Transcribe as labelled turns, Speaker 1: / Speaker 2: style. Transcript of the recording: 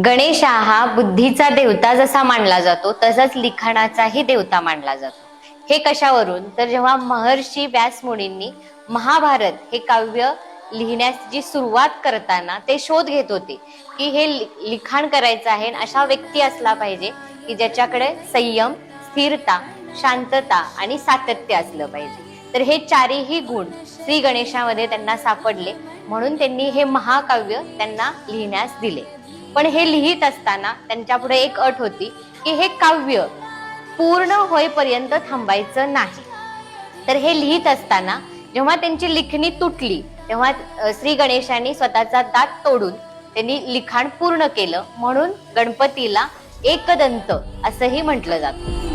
Speaker 1: गणेश हा बुद्धीचा देवता जसा मानला जातो तसाच लिखाणाचाही देवता मानला जातो। हे कशावरून तर जेव्हा महर्षी व्यास मुनींनी महाभारत हे काव्य लिहिण्याची सुरुवात करताना ते शोध घेत होते की हे लिखाण करायचं आहे, अशा व्यक्ती असला पाहिजे की ज्याच्याकडे संयम, स्थिरता, शांतता आणि सातत्य असलं पाहिजे। तर हे चारही गुण श्री गणेशामध्ये त्यांना सापडले, म्हणून त्यांनी हे महाकाव्य त्यांना लिहिण्यास दिले। पण हे लिहित असताना त्यांच्या पुढे एक अट होती की हे काव्य पूर्ण होईपर्यंत थांबायचं नाही। तर हे लिहित असताना जेव्हा त्यांची लिखणी तुटली तेव्हा श्री गणेशांनी स्वतःचा दात तोडून त्यांनी लिखाण पूर्ण केलं, म्हणून गणपतीला एकदंत असंही म्हटलं जातं।